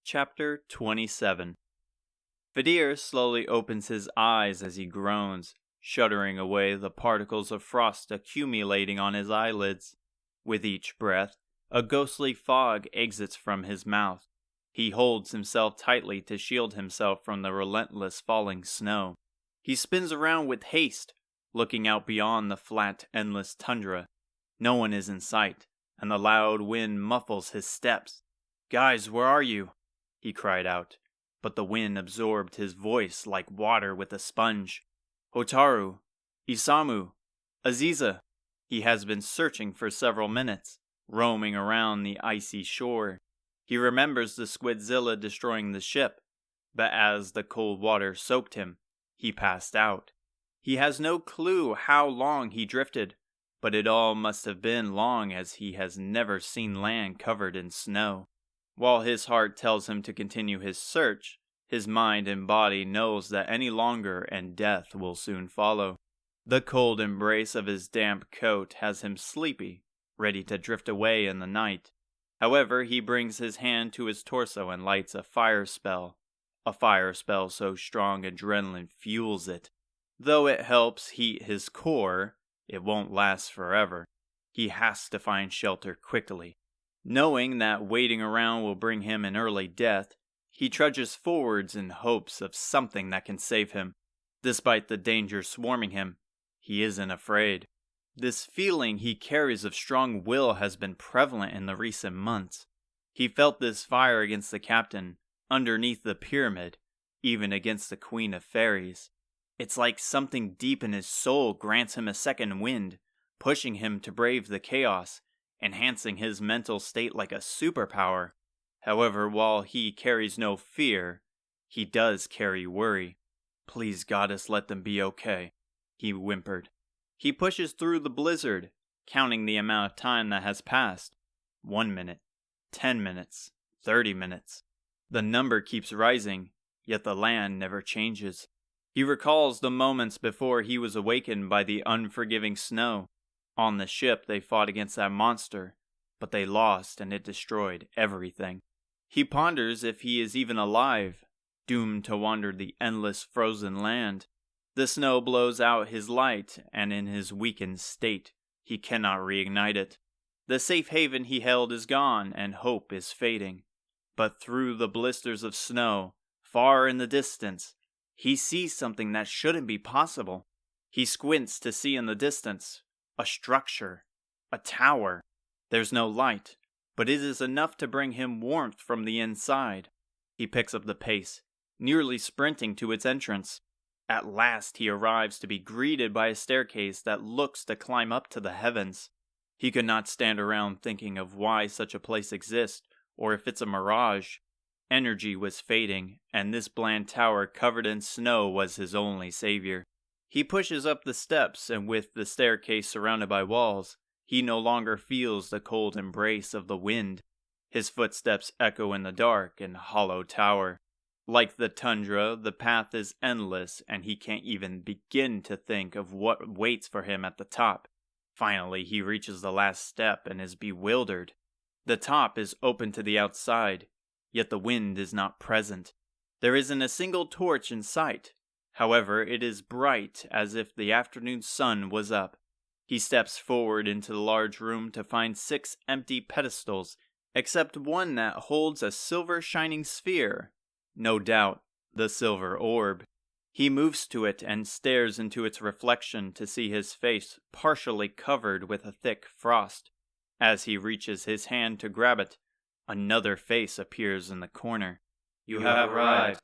Chapter 27. Fedir slowly opens his eyes as he groans, shuddering away the particles of frost accumulating on his eyelids. With each breath, a ghostly fog exits from his mouth. He holds himself tightly to shield himself from the relentless falling snow. He spins around with haste, looking out beyond the flat, endless tundra. No one is in sight, and the loud wind muffles his steps. "Guys, where are you?" he cried out, but the wind absorbed his voice like water with a sponge. "Hotaru, Isamu, Aziza." He has been searching for several minutes, roaming around the icy shore. He remembers the Squidzilla destroying the ship, but as the cold water soaked him, he passed out. He has no clue how long he drifted, but it all must have been long, as he has never seen land covered in snow. While his heart tells him to continue his search, his mind and body knows that any longer and death will soon follow. The cold embrace of his damp coat has him sleepy, ready to drift away in the night. However, he brings his hand to his torso and lights a fire spell so strong adrenaline fuels it. Though it helps heat his core, it won't last forever. He has to find shelter quickly. Knowing that waiting around will bring him an early death, he trudges forwards in hopes of something that can save him. Despite the danger swarming him, he isn't afraid. This feeling he carries of strong will has been prevalent in the recent months. He felt this fire against the captain, underneath the pyramid, even against the Queen of Fairies. It's like something deep in his soul grants him a second wind, pushing him to brave the chaos, enhancing his mental state like a superpower. However, while he carries no fear, he does carry worry. "Please, goddess, let them be okay," he whimpered. He pushes through the blizzard, counting the amount of time that has passed. 1 minute, 10 minutes, 30 minutes. The number keeps rising, yet the land never changes. He recalls the moments before he was awakened by the unforgiving snow. On the ship they fought against that monster, but they lost and it destroyed everything. He ponders if he is even alive, doomed to wander the endless frozen land. The snow blows out his light, and in his weakened state, he cannot reignite it. The safe haven he held is gone, and hope is fading. But through the blisters of snow, far in the distance, he sees something that shouldn't be possible. He squints to see in the distance a structure, a tower. There's no light, but it is enough to bring him warmth from the inside. He picks up the pace, nearly sprinting to its entrance. At last he arrives to be greeted by a staircase that looks to climb up to the heavens. He could not stand around thinking of why such a place exists, or if it's a mirage. Energy was fading, and this bland tower covered in snow was his only savior. He pushes up the steps, and with the staircase surrounded by walls, he no longer feels the cold embrace of the wind. His footsteps echo in the dark and hollow tower. Like the tundra, the path is endless, and he can't even begin to think of what waits for him at the top. Finally, he reaches the last step and is bewildered. The top is open to the outside, yet the wind is not present. There isn't a single torch in sight. However, it is bright as if the afternoon sun was up. He steps forward into the large room to find 6 empty pedestals, except one that holds a silver shining sphere. No doubt, the silver orb. He moves to it and stares into its reflection to see his face partially covered with a thick frost. As he reaches his hand to grab it, another face appears in the corner. "You have arrived,"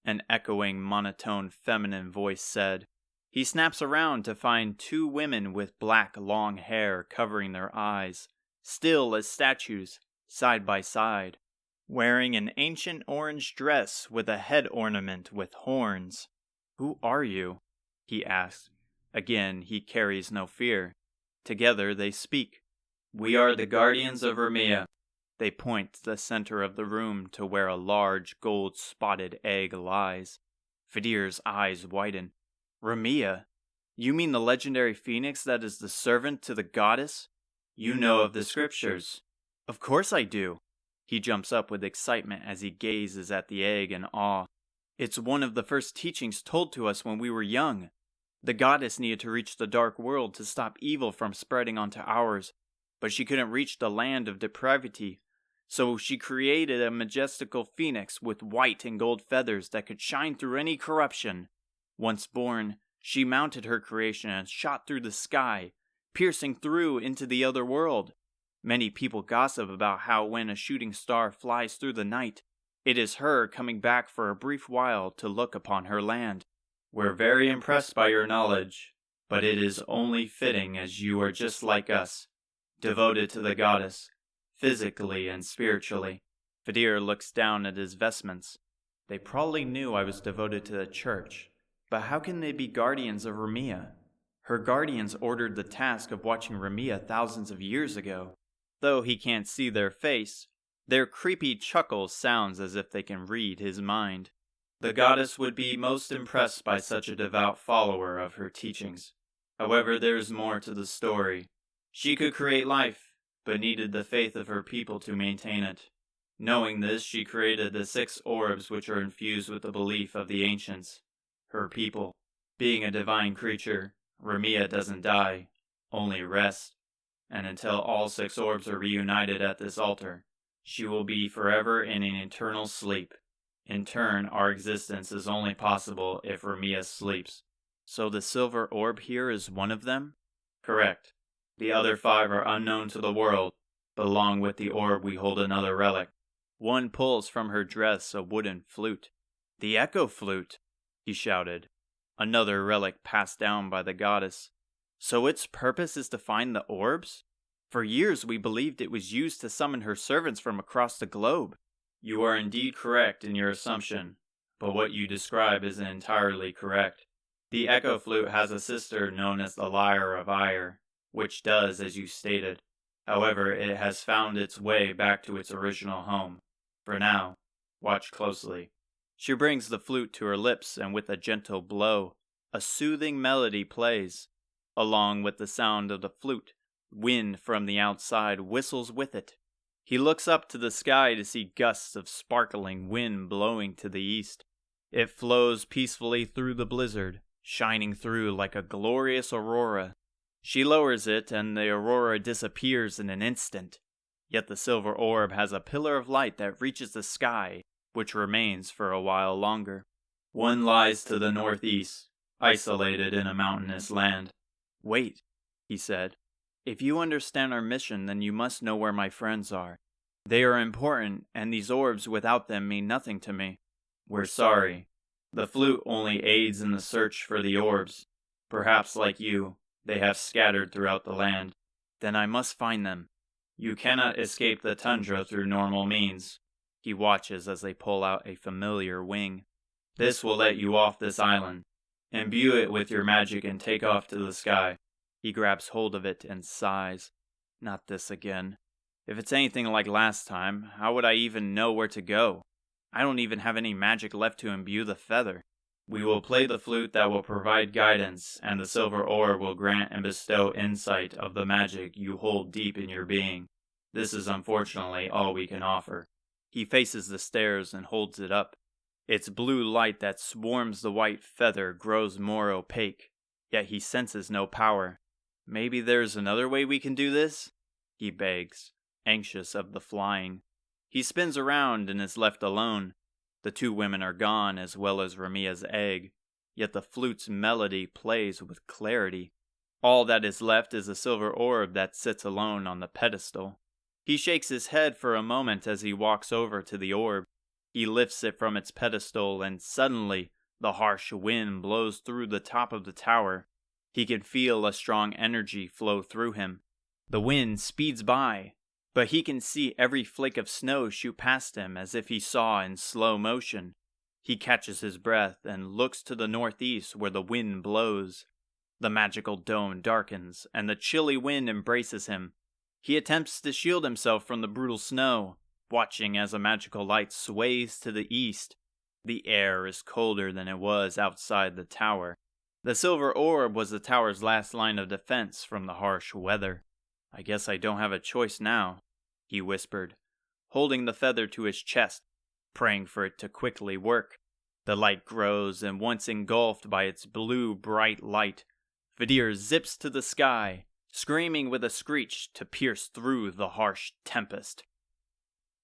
an echoing monotone feminine voice said. He snaps around to find 2 women with black long hair covering their eyes, still as statues, side by side, wearing an ancient orange dress with a head ornament with horns. "Who are you?" he asks. Again, he carries no fear. Together they speak. "We are the guardians of Remia." They point to the center of the room to where a large gold-spotted egg lies. Fedir's eyes widen. "Remia? You mean the legendary phoenix that is the servant to the goddess?" "You know of the scriptures." "Of course I do." He jumps up with excitement as he gazes at the egg in awe. It's one of the first teachings told to us when we were young. The goddess needed to reach the dark world to stop evil from spreading onto ours, but she couldn't reach the land of depravity. So she created a majestical phoenix with white and gold feathers that could shine through any corruption. Once born, she mounted her creation and shot through the sky, piercing through into the other world. Many people gossip about how when a shooting star flies through the night, it is her coming back for a brief while to look upon her land. We're very impressed by your knowledge, but it is only fitting as you are just like us, devoted to the goddess, physically and spiritually. Fedir looks down at his vestments. They probably knew I was devoted to the church, but how can they be guardians of Remia? Her guardians ordered the task of watching Remia thousands of years ago. Though he can't see their face, their creepy chuckle sounds as if they can read his mind. The goddess would be most impressed by such a devout follower of her teachings. However, there's more to the story. She could create life, but needed the faith of her people to maintain it. Knowing this, she created the 6 orbs which are infused with the belief of the ancients, her people. Being a divine creature, Remia doesn't die, only rest. And until all 6 orbs are reunited at this altar, she will be forever in an eternal sleep. In turn, our existence is only possible if Remia sleeps. So the silver orb here is one of them? Correct. The other 5 are unknown to the world, but along with the orb we hold another relic. One pulls from her dress a wooden flute. The echo flute, he shouted. Another relic passed down by the goddess. So its purpose is to find the orbs? For years we believed it was used to summon her servants from across the globe. You are indeed correct in your assumption, but what you describe isn't entirely correct. The echo flute has a sister known as the Lyre of Ire, which does as you stated. However, it has found its way back to its original home. For now, watch closely. She brings the flute to her lips, and with a gentle blow, a soothing melody plays. Along with the sound of the flute, wind from the outside whistles with it. He looks up to the sky to see gusts of sparkling wind blowing to the east. It flows peacefully through the blizzard, shining through like a glorious aurora. She lowers it, and the aurora disappears in an instant. Yet the silver orb has a pillar of light that reaches the sky, which remains for a while longer. One lies to the northeast, isolated in a mountainous land. Wait, he said. If you understand our mission, then you must know where my friends are. They are important, and these orbs without them mean nothing to me. We're sorry. The flute only aids in the search for the orbs. Perhaps, like you, they have scattered throughout the land. Then I must find them. You cannot escape the tundra through normal means. He watches as they pull out a familiar wing. This will let you off this island. Imbue it with your magic and take off to the sky. He grabs hold of it and sighs. Not this again. If it's anything like last time, how would I even know where to go? I don't even have any magic left to imbue the feather. We will play the flute that will provide guidance, and the silver orb will grant and bestow insight of the magic you hold deep in your being. This is unfortunately all we can offer. He faces the stairs and holds it up. Its blue light that swarms the white feather grows more opaque, yet he senses no power. Maybe there's another way we can do this? He begs, anxious of the flying. He spins around and is left alone. The 2 women are gone, as well as Remia's egg, yet the flute's melody plays with clarity. All that is left is a silver orb that sits alone on the pedestal. He shakes his head for a moment as he walks over to the orb. He lifts it from its pedestal, and suddenly the harsh wind blows through the top of the tower. He can feel a strong energy flow through him. The wind speeds by, but he can see every flake of snow shoot past him as if he saw in slow motion. He catches his breath and looks to the northeast where the wind blows. The magical dome darkens, and the chilly wind embraces him. He attempts to shield himself from the brutal snow, watching as a magical light sways to the east. The air is colder than it was outside the tower. The silver orb was the tower's last line of defense from the harsh weather. I guess I don't have a choice now, he whispered, holding the feather to his chest, praying for it to quickly work. The light grows, and once engulfed by its blue, bright light, Fedir zips to the sky, screaming with a screech to pierce through the harsh tempest.